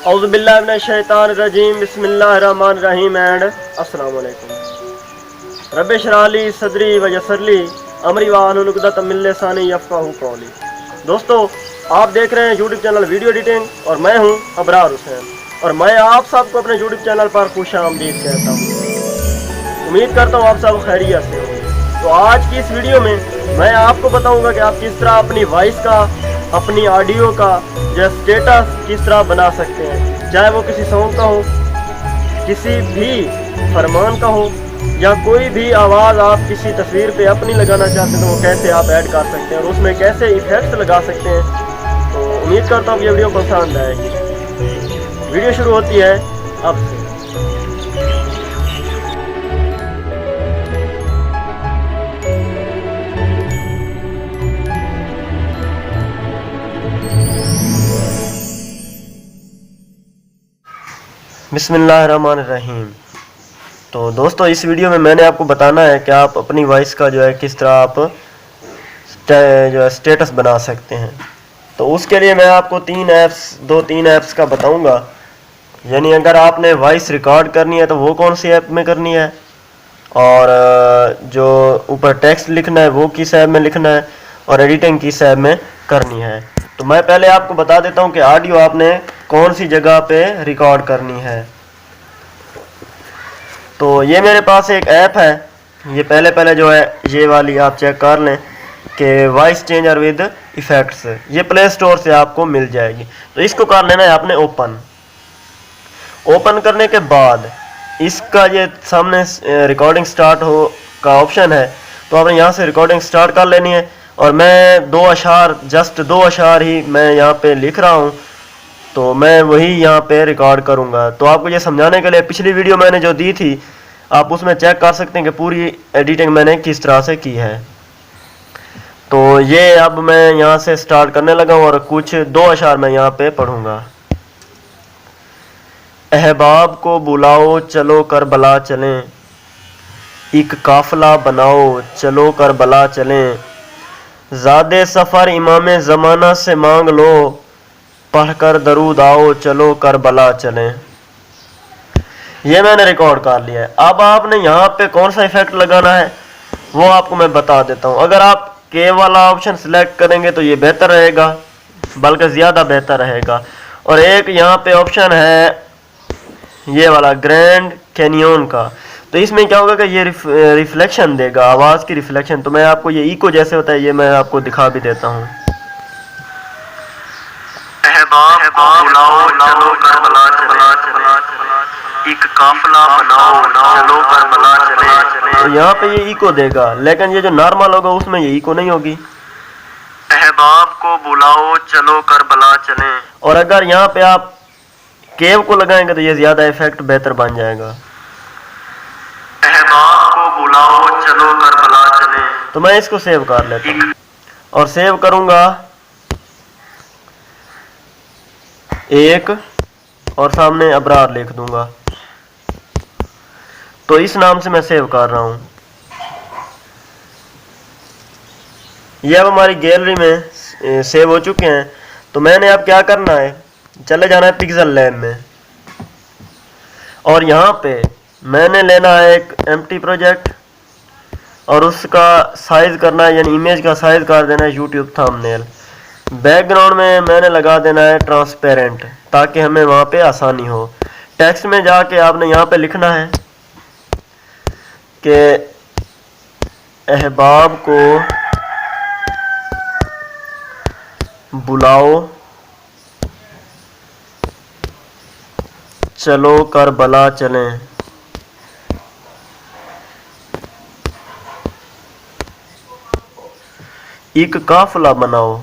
औज़ुबिल्लाहि मिनश्शैतानिर्रजीम बिस्मिल्लाहिर्रहमानिर्रहीम एंड अस्सलाम वालेकुम। रब्बि इश्रह ली सदरी व यस्सिर ली अमरी वाहलुल उक़दतम मिन लिसानी यफ़क़हू क़ौली। दोस्तों, आप देख रहे हैं यूट्यूब चैनल वीडियो एडिटिंग और मैं हूं अबरार हुसैन और मैं आप सबको अपने यूट्यूब चैनल पर खुशामदीद कहता हूं। उम्मीद करता हूं आप सब खैरियत से होंगे। तो आज की इस वीडियो में मैं आपको बताऊंगा कि आप किस तरह अपनी वॉइस का, अपनी ऑडियो का जो स्टेटस किस तरह बना सकते हैं, चाहे वो किसी सॉन्ग का हो, किसी भी फरमान का हो, या कोई भी आवाज़ आप किसी तस्वीर पे अपनी लगाना चाहते हैं तो वो कैसे आप ऐड कर सकते हैं और उसमें कैसे इफेक्ट्स लगा सकते हैं। तो उम्मीद करता हूँ ये वीडियो पसंद आएगी। वीडियो शुरू होती है अब से। बिस्मिल्लाहिर्रहमानिर्रहीम। तो दोस्तों, इस वीडियो में मैंने आपको बताना है कि आप अपनी वॉइस का जो है किस तरह आप जो है स्टेटस बना सकते हैं। तो उसके लिए मैं आपको दो तीन ऐप्स का बताऊंगा। यानी अगर आपने वॉइस रिकॉर्ड करनी है तो वो कौन सी ऐप में करनी है, और जो ऊपर टेक्स्ट लिखना है वो किस ऐप में लिखना है, और एडिटिंग किस ऐप में करनी है। तो मैं पहले आपको बता देता हूँ कि ऑडियो आपने कौन सी जगह पे रिकॉर्ड करनी है। तो ये मेरे पास एक ऐप है, ये पहले जो है ये वाली आप चेक कर लें कि वॉइस चेंजर विद इफेक्ट्स, ये प्ले स्टोर से आपको मिल जाएगी। तो इसको कर लेना है आपने ओपन करने के बाद इसका ये सामने रिकॉर्डिंग स्टार्ट हो का ऑप्शन है, तो आपने यहाँ से रिकॉर्डिंग स्टार्ट कर लेनी है। और मैं जस्ट दो अशार ही मैं यहाँ पे लिख रहा हूँ, तो मैं वही यहाँ पे रिकॉर्ड करूँगा। तो आपको ये समझाने के लिए पिछली वीडियो मैंने जो दी थी आप उसमें चेक कर सकते हैं कि पूरी एडिटिंग मैंने किस तरह से की है। तो ये अब मैं यहाँ से स्टार्ट करने लगा हूँ और कुछ दो अशार मैं यहाँ पे पढ़ूँगा। अहबाब को बुलाओ चलो करबला चलें, एक काफिला बनाओ चलो करबला चलें, ज़ादे सफ़र इमाम ज़माना से मांग लो, पढ़कर दरूद आओ चलो करबला चलें। ये मैंने रिकॉर्ड कर लिया है। अब आपने यहाँ पे कौन सा इफेक्ट लगाना है वो आपको मैं बता देता हूँ। अगर आप के वाला ऑप्शन सिलेक्ट करेंगे तो ये बेहतर रहेगा, बल्कि ज़्यादा बेहतर रहेगा। और एक यहाँ पे ऑप्शन है ये वाला ग्रैंड कैनियन का, तो इसमें क्या होगा कि ये रिफ्लेक्शन देगा, आवाज़ की रिफ्लेक्शन। तो मैं आपको ये इको जैसे होता है ये मैं आपको दिखा भी देता हूँ। एक काफिला बनाओ चलो करबला चले, तो यहाँ पे ये इको देगा, लेकिन ये जो नॉर्मल होगा उसमें ये इको नहीं होगी। अहबाब को बुलाओ चलो करबला चले, और अगर यहाँ पे आप केव को लगाएंगे तो ये ज्यादा इफेक्ट बेहतर बन जाएगा। अहबाब को बुलाओ चलो करबला चले, तो मैं इसको सेव कर लेता हूँ और सेव करूंगा एक और सामने अबरार लिख दूंगा। तो इस नाम से मैं सेव कर रहा हूं। ये अब हमारी गैलरी में सेव हो चुके हैं। तो मैंने अब क्या करना है, चले जाना है पिक्सल लैब में, और यहाँ पे मैंने लेना है एक एम्प्टी प्रोजेक्ट और उसका साइज करना है, यानी इमेज का साइज कर देना है यूट्यूब थंबनेल। बैकग्राउंड में मैंने लगा देना है ट्रांसपेरेंट, ताकि हमें वहाँ पे आसानी हो। टेक्स्ट में जाके आपने यहाँ पे लिखना है कि अहबाब को बुलाओ चलो करबला चलें, एक काफिला बनाओ।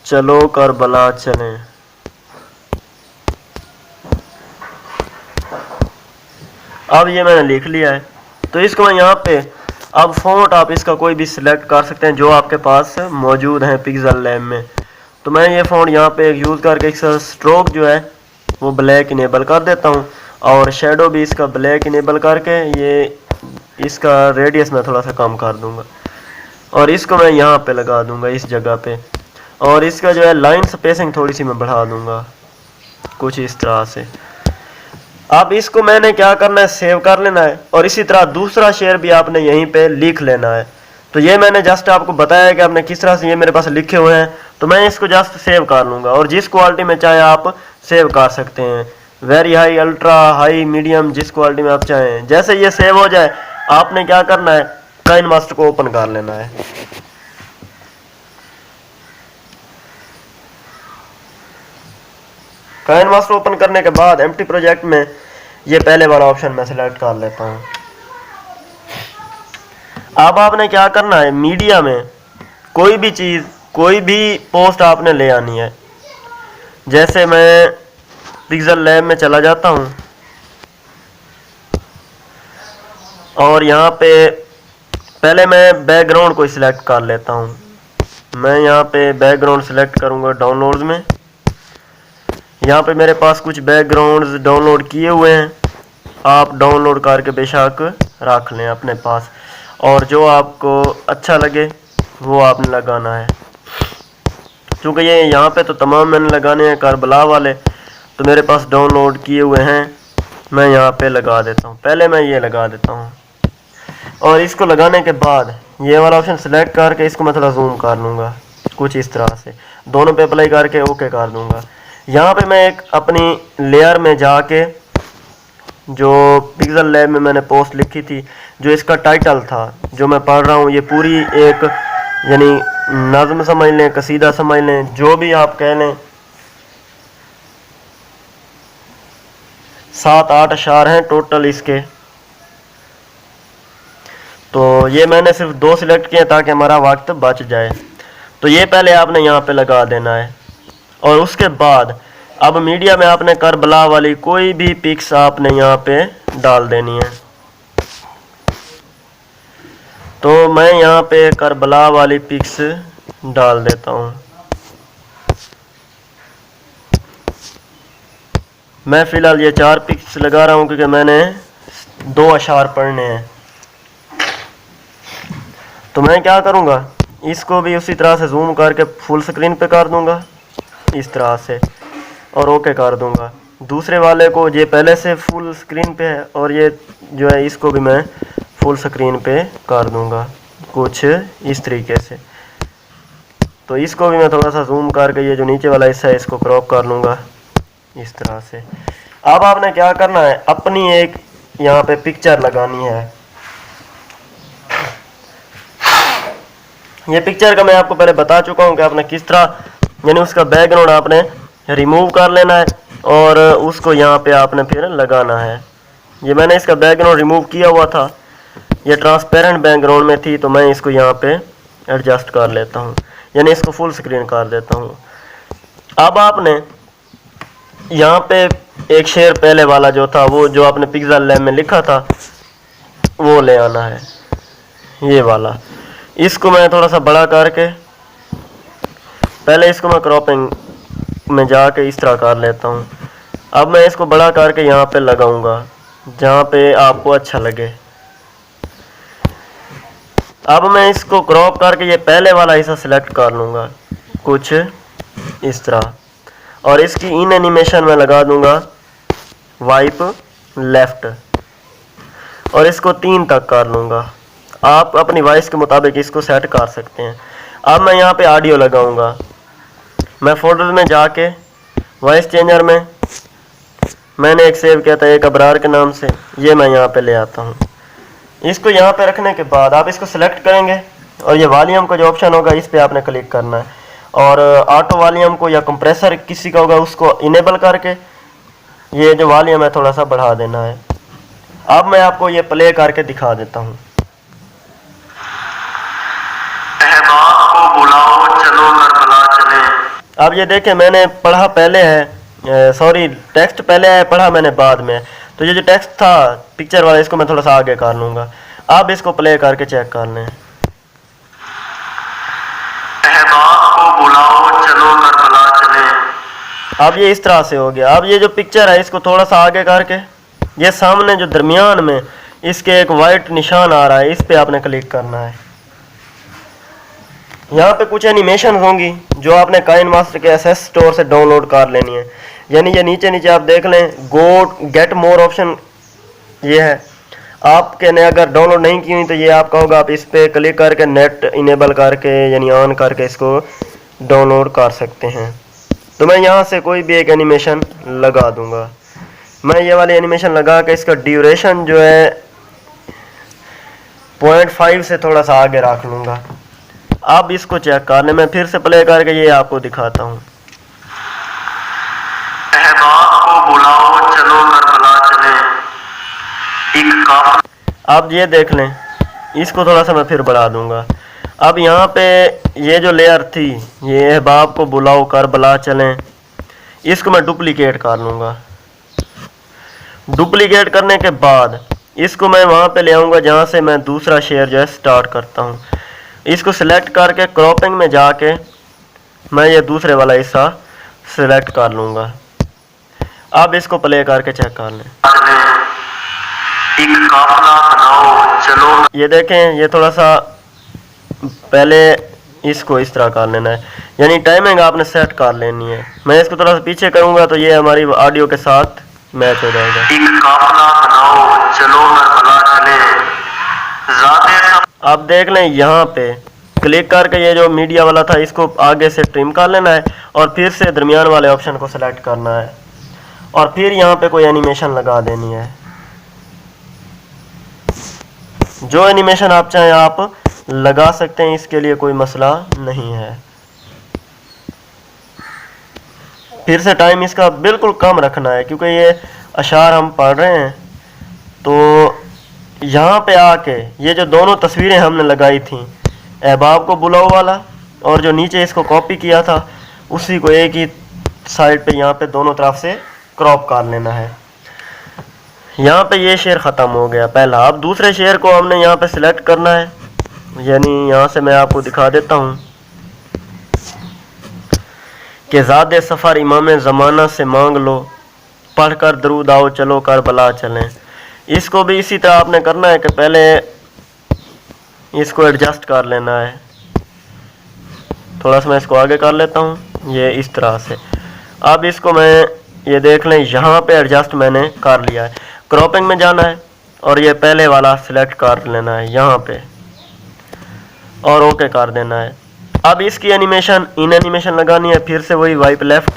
चलो करबला चलें। अब ये मैंने लिख लिया है। तो इसको मैं यहाँ पे अब फ़ॉन्ट आप इसका कोई भी सिलेक्ट कर सकते हैं जो आपके पास मौजूद है पिक्सल लैब में। तो मैं ये फ़ॉन्ट यहाँ पे यूज़ करके इसका स्ट्रोक जो है वो ब्लैक इनेबल कर देता हूँ और शेडो भी इसका ब्लैक इनेबल करके ये इसका रेडियस मैं थोड़ा सा कम कर दूंगा और इसको मैं यहाँ पे लगा दूंगा इस जगह पे। और इसका जो है लाइन स्पेसिंग थोड़ी सी मैं बढ़ा दूंगा कुछ इस तरह से। अब इसको मैंने क्या करना है, सेव कर लेना है और इसी तरह दूसरा शेर भी आपने यहीं पे लिख लेना है। तो ये मैंने जस्ट आपको बताया कि आपने किस तरह से ये मेरे पास लिखे हुए हैं, तो मैं इसको जस्ट सेव कर लूँगा और जिस क्वालिटी में चाहे आप सेव कर सकते हैं, very high, ultra high, medium, जिस क्वालिटी में आप चाहें। जैसे ये सेव हो जाए आपने क्या करना है, काइन मास्टर को ओपन कर लेना है। काइन मास्टर ओपन करने के बाद एम्प्टी प्रोजेक्ट में ये पहले वाला ऑप्शन मैं सिलेक्ट कर लेता हूँ। अब आपने क्या करना है, मीडिया में कोई भी चीज़, कोई भी पोस्ट आपने ले आनी है। जैसे मैं पिक्सेल लैब में चला जाता हूँ और यहाँ पे पहले मैं बैकग्राउंड को सिलेक्ट कर लेता हूँ। मैं यहाँ पे बैकग्राउंड सिलेक्ट करूँगा डाउनलोड्स में। यहाँ पे मेरे पास कुछ बैकग्राउंड्स डाउनलोड किए हुए हैं, आप डाउनलोड करके बेशक रख लें अपने पास और जो आपको अच्छा लगे वो आपने लगाना है। क्योंकि ये यहाँ पे तो तमाम मैंने लगाने हैं करबला वाले, तो मेरे पास डाउनलोड किए हुए हैं, मैं यहाँ पे लगा देता हूँ। पहले मैं ये लगा देता हूँ और इसको लगाने के बाद ये वाला ऑप्शन सेलेक्ट करके इसको मैं थोड़ा जूम कर लूँगा कुछ इस तरह से, दोनों पे अप्लाई करके ओके कर दूँगा। यहाँ पे मैं एक अपनी लेयर में जाके जो पिक्सेल लैब में मैंने पोस्ट लिखी थी, जो इसका टाइटल था जो मैं पढ़ रहा हूँ, ये पूरी एक यानी नज़्म समझ लें, कसीदा समझ लें, जो भी आप कह लें, 7-8 अशार हैं टोटल इसके। तो ये मैंने सिर्फ 2 सिलेक्ट किए ताकि हमारा वक्त बच जाए। तो ये पहले आपने यहाँ पे लगा देना है और उसके बाद अब मीडिया में आपने करबला वाली कोई भी पिक्स आपने यहाँ पे डाल देनी है। तो मैं यहाँ पे करबला वाली पिक्स डाल देता हूँ। मैं फ़िलहाल ये 4 पिक्स लगा रहा हूँ क्योंकि मैंने 2 अशार पढ़ने हैं। तो मैं क्या करूँगा, इसको भी उसी तरह से जूम करके फुल स्क्रीन पे कर दूँगा इस तरह से और ओके कर दूँगा। दूसरे वाले को, ये पहले से फुल स्क्रीन पे है और ये जो है इसको भी मैं फुल स्क्रीन पे कर दूँगा कुछ इस तरीके से। तो इसको भी मैं थोड़ा सा जूम करके ये जो नीचे वाला हिस्सा है इसको क्रॉप कर लूँगा इस तरह से। अब आपने क्या करना है, अपनी एक यहाँ पे पिक्चर लगानी है। ये पिक्चर का मैं आपको पहले बता चुका हूँ कि आपने किस तरह, यानी उसका बैकग्राउंड आपने रिमूव कर लेना है और उसको यहाँ पे आपने फिर लगाना है। ये मैंने इसका बैकग्राउंड रिमूव किया हुआ था, ये ट्रांसपेरेंट बैकग्राउंड में थी, तो मैं इसको यहाँ पे एडजस्ट कर लेता हूँ, यानी इसको फुल स्क्रीन कर देता हूँ। अब आपने यहाँ पे एक शेर पहले वाला जो था, वो जो आपने पिक्सेल लैब में लिखा था, वो ले आना है, ये वाला। इसको मैं थोड़ा सा बड़ा करके पहले इसको मैं क्रॉपिंग में जाके इस तरह कर लेता हूँ। अब मैं इसको बड़ा करके यहाँ पे लगाऊंगा जहाँ पे आपको अच्छा लगे। अब मैं इसको क्रॉप करके ये पहले वाला हिस्सा सिलेक्ट कर लूँगा कुछ इस तरह और इसकी इन एनिमेशन में लगा दूँगा वाइप लेफ्ट और इसको 3 तक कर लूँगा। आप अपनी वॉइस के मुताबिक इसको सेट कर सकते हैं। अब मैं यहाँ पे ऑडियो लगाऊंगा। मैं फोल्डर में जाके वॉइस चेंजर में मैंने एक सेव किया था एक अबरार के नाम से, ये मैं यहाँ पे ले आता हूँ। इसको यहाँ पे रखने के बाद आप इसको सिलेक्ट करेंगे और ये वॉल्यूम का जो ऑप्शन होगा इस पर आपने क्लिक करना है और ऑटो वॉल्यूम को या कंप्रेसर किसी का होगा उसको इनेबल करके ये जो वॉल्यूम है थोड़ा सा बढ़ा देना है। अब मैं आपको ये प्ले करके दिखा देता हूँ। अब ये देखें मैंने पढ़ा पहले है, सॉरी टेक्स्ट पहले है, पढ़ा मैंने बाद में। तो ये जो टेक्स्ट था पिक्चर वाला इसको मैं थोड़ा सा आगे कर लूँगा। अब इसको प्ले करके चेक कर लें। अब ये इस तरह से हो गया। अब ये जो पिक्चर है इसको थोड़ा सा आगे करके ये सामने जो दरमियान में इसके एक वाइट निशान आ रहा है, इस पे आपने क्लिक करना है। यहाँ पे कुछ एनिमेशन होंगी जो आपने काइनमास्टर के एसएस स्टोर से डाउनलोड कर लेनी है। यानी ये नीचे नीचे आप देख लें, गो गेट मोर ऑप्शन ये है। आपके ने अगर डाउनलोड नहीं की हुई तो ये आपका होगा, आप इस पे क्लिक करके नेट इनेबल करके यानी ऑन करके इसको डाउनलोड कर सकते हैं। तो मैं यहाँ से कोई भी एक एनिमेशन लगा दूंगा। मैं ये वाली एनिमेशन लगा के इसका ड्यूरेशन जो है 0.5 से थोड़ा सा आगे रख लूँगा। अब इसको चेक कर लें, मैं फिर से प्ले करके ये आपको दिखाता हूँ। अहबाब को बुलाओ चलो करबला चले, एक काफिला। अब ये देख लें, इसको थोड़ा सा मैं फिर बढ़ा दूंगा। अब यहाँ पे ये जो लेयर थी, ये अहबाब को बुलाओ करबला चलें, इसको मैं डुप्लीकेट कर लूँगा। डुप्लीकेट करने के बाद इसको मैं वहाँ पे ले आऊँगा जहाँ से मैं दूसरा शेयर जो है स्टार्ट करता हूँ। इसको सिलेक्ट करके क्रॉपिंग में जाके मैं ये दूसरे वाला हिस्सा सिलेक्ट कर लूँगा। अब इसको प्ले करके चेक कर लें। एक काफिला बनाओ चलो। ये देखें, ये थोड़ा सा पहले इसको इस तरह कर लेना है, यानी टाइमिंग आपने सेट कर लेनी है। मैं इसको थोड़ा सा पीछे करूँगा तो ये हमारी ऑडियो के साथ मैच हो जाएगा। एक काफिला बनाओ चलो करबला चले, ज़ाते आप देख लें, यहाँ पे क्लिक करके ये जो मीडिया वाला था इसको आगे से ट्रिम कर लेना है और फिर से दरमियान वाले ऑप्शन को सिलेक्ट करना है और फिर यहाँ पे कोई एनिमेशन लगा देनी है। जो एनिमेशन आप चाहें आप लगा सकते हैं, इसके लिए कोई मसला नहीं है। फिर से टाइम इसका बिल्कुल कम रखना है क्योंकि ये अशार हम पढ़ रहे हैं। तो यहाँ पे आके ये जो दोनों तस्वीरें हमने लगाई थी, अहबाब को बुलाओ वाला और जो नीचे इसको कॉपी किया था, उसी को एक ही साइड पे यहाँ पे दोनों तरफ से क्रॉप कर लेना है। यहाँ पे ये शेयर ख़त्म हो गया पहला। अब दूसरे शेयर को हमने यहाँ पे सिलेक्ट करना है, यानी यहाँ से मैं आपको दिखा देता हूँ कि ज़ादे सफ़र इमाम ज़माना से मांग लो, पढ़ कर दरूद आओ चलो करबला चलें। इसको भी इसी तरह आपने करना है कि पहले इसको एडजस्ट कर लेना है। थोड़ा सा मैं इसको आगे कर लेता हूँ, ये इस तरह से। अब इसको मैं ये देख लें, यहाँ पे एडजस्ट मैंने कर लिया है। क्रॉपिंग में जाना है और ये पहले वाला सिलेक्ट कर लेना है यहाँ पे और ओके कर देना है। अब इसकी एनिमेशन इन एनिमेशन लगानी है, फिर से वही वाइप लेफ्ट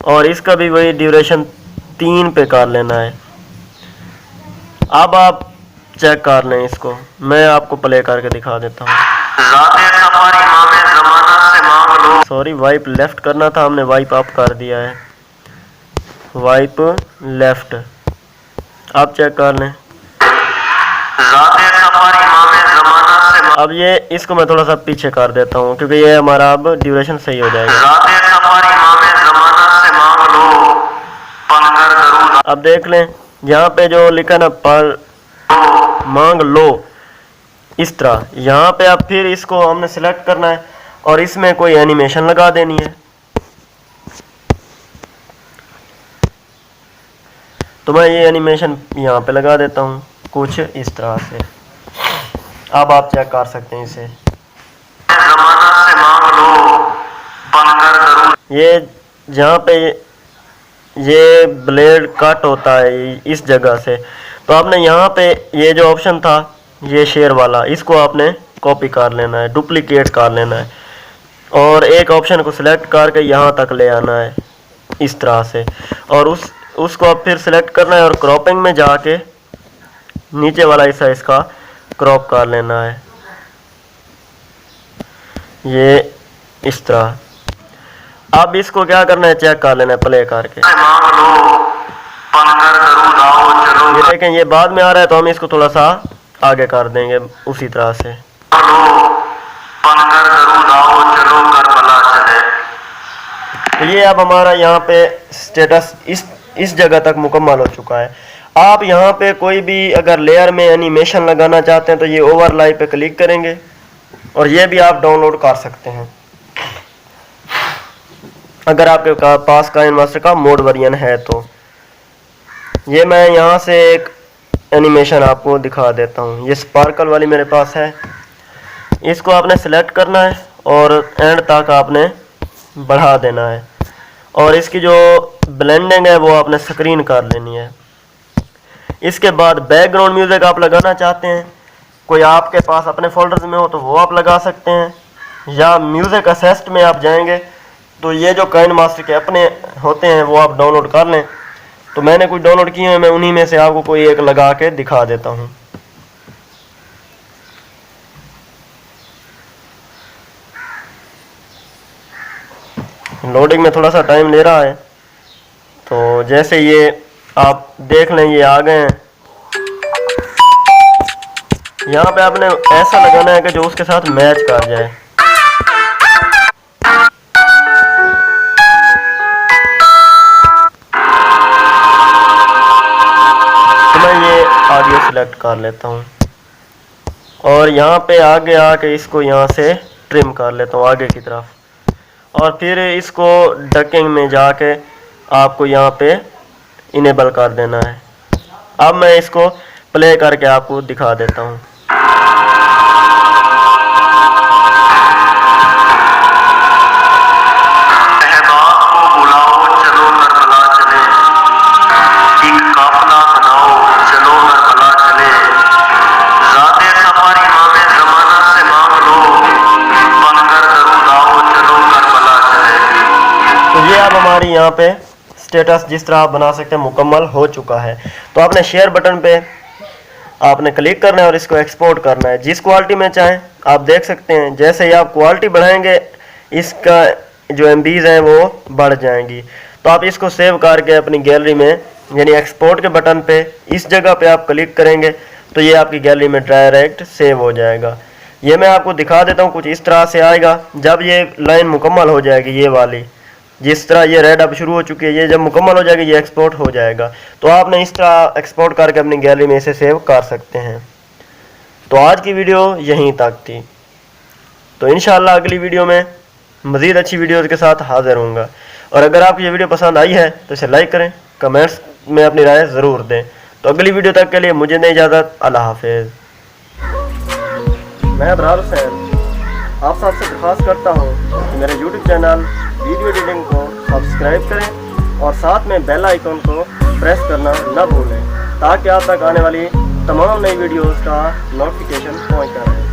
और इसका भी वही ड्यूरेशन 3 पे कर लेना है। अब आप चेक कर लें इसको, मैं आपको प्ले करके दिखा देता हूँ। ज़ाते सफ़र इमाम ज़माना से मांग लो। सॉरी, वाइप लेफ्ट करना था, हमने वाइप अप कर दिया है, वाइप लेफ्ट। आप चेक कर लें। ज़ाते सफ़र इमाम ज़माना से अब ये इसको मैं थोड़ा सा पीछे कर देता हूँ क्योंकि ये हमारा अब ड्यूरेशन सही हो जाएगा। ज़ाते सफ़र इमाम ज़माना से मांग लो, पढ़ कर दरूद अब देख लें, यहाँ पे जो लिखा ना पढ़ मांग लो, इस तरह यहाँ पे अब फिर इसको हमने सिलेक्ट करना है और इसमें कोई एनिमेशन लगा देनी है। तो मैं ये एनिमेशन यहाँ पे लगा देता हूँ कुछ इस तरह से। अब आप चेक कर सकते हैं इसे। ज़माना से मांग लो, पढ़ कर दरूद। ये जहाँ पे ये ब्लेड कट होता है इस जगह से, तो आपने यहाँ पे ये जो ऑप्शन था ये शेयर वाला, इसको आपने कॉपी कर लेना है, डुप्लीकेट कर लेना है और एक ऑप्शन को सिलेक्ट करके यहाँ तक ले आना है इस तरह से और उसको आप फिर सिलेक्ट करना है और क्रॉपिंग में जाके नीचे वाला हिस्सा इसका क्रॉप कर लेना है, ये इस तरह। अब इसको क्या करना है, चेक कर लेना है प्ले करके। मांग लो, पढ़ कर दरूद आओ चलो। ये देखें, ये बाद में आ रहा है तो हम इसको थोड़ा सा आगे कर देंगे उसी तरह से। लो, पढ़ कर दरूद आओ चलो करबला चले। तो ये अब हमारा यहाँ पे स्टेटस इस जगह तक मुकम्मल हो चुका है। आप यहाँ पे कोई भी अगर लेयर में एनिमेशन लगाना चाहते हैं तो ये ओवरलाई पे क्लिक करेंगे और ये भी आप डाउनलोड कर सकते हैं अगर आपके पास काइनमास्टर का मोड वर्जन है तो। ये मैं यहाँ से एक एनिमेशन आपको दिखा देता हूँ। ये स्पार्कल वाली मेरे पास है, इसको आपने सेलेक्ट करना है और एंड तक आपने बढ़ा देना है और इसकी जो ब्लेंडिंग है वो आपने स्क्रीन कर लेनी है। इसके बाद बैकग्राउंड म्यूज़िक आप लगाना चाहते हैं, कोई आपके पास अपने फोल्डर्स में हो तो वो आप लगा सकते हैं, या म्यूज़िक असिस्ट में आप जाएंगे तो ये जो काइनमास्टर के अपने होते हैं वो आप डाउनलोड कर लें। तो मैंने कुछ डाउनलोड किए हैं, मैं उन्हीं में से आपको कोई एक लगा के दिखा देता हूँ। लोडिंग में थोड़ा सा टाइम ले रहा है, तो जैसे ये आप देख लें ये आ गए हैं। यहाँ पे आपने ऐसा लगाना है कि जो उसके साथ मैच कर जाए। तो मैं ये ऑडियो सिलेक्ट कर लेता हूँ और यहाँ पे आगे आके इसको यहाँ से ट्रिम कर लेता हूँ आगे की तरफ, और फिर इसको डकिंग में जाके आपको यहाँ पे इनेबल कर देना है। अब मैं इसको प्ले करके आपको दिखा देता हूँ। हमारी यहाँ पे स्टेटस जिस तरह आप बना सकते हैं मुकम्मल हो चुका है। तो आपने शेयर बटन पे आपने क्लिक करना है और इसको एक्सपोर्ट करना है जिस क्वालिटी में चाहें। आप देख सकते हैं जैसे ही आप क्वालिटी बढ़ाएंगे इसका जो एमबीज हैं वो बढ़ जाएंगी। तो आप इसको सेव करके अपनी गैलरी में यानी एक्सपोर्ट के बटन पे इस जगह पे आप क्लिक करेंगे तो ये आपकी गैलरी में डायरेक्ट सेव हो जाएगा। ये मैं आपको दिखा देता हूँ, कुछ इस तरह से आएगा। जब ये लाइन मुकम्मल हो जाएगी, ये वाली जिस तरह ये रेड अब शुरू हो चुकी है, ये जब मुकम्मल हो जाएगी ये एक्सपोर्ट हो जाएगा। तो आपने इस तरह एक्सपोर्ट करके अपनी गैलरी में इसे सेव कर सकते हैं। तो आज की वीडियो यहीं तक थी, तो इंशाल्लाह अगली वीडियो में मज़ीद अच्छी वीडियोज़ के साथ हाजिर होऊंगा। और अगर आपको ये वीडियो पसंद आई है तो इसे लाइक करें, कमेंट्स में अपनी राय ज़रूर दें। तो अगली वीडियो तक के लिए मुझे दें इजाज़त। अल्लाह हाफिज़। मैं अबरार हुसैन आप सबसे दरख्वास्त करता हूँ कि मेरे YouTube चैनल वीडियो एडिटिंग को सब्सक्राइब करें और साथ में बेल आइकन को प्रेस करना न भूलें ताकि आप तक आने वाली तमाम नई वीडियोज़ का नोटिफिकेशन पहुँचता रहे।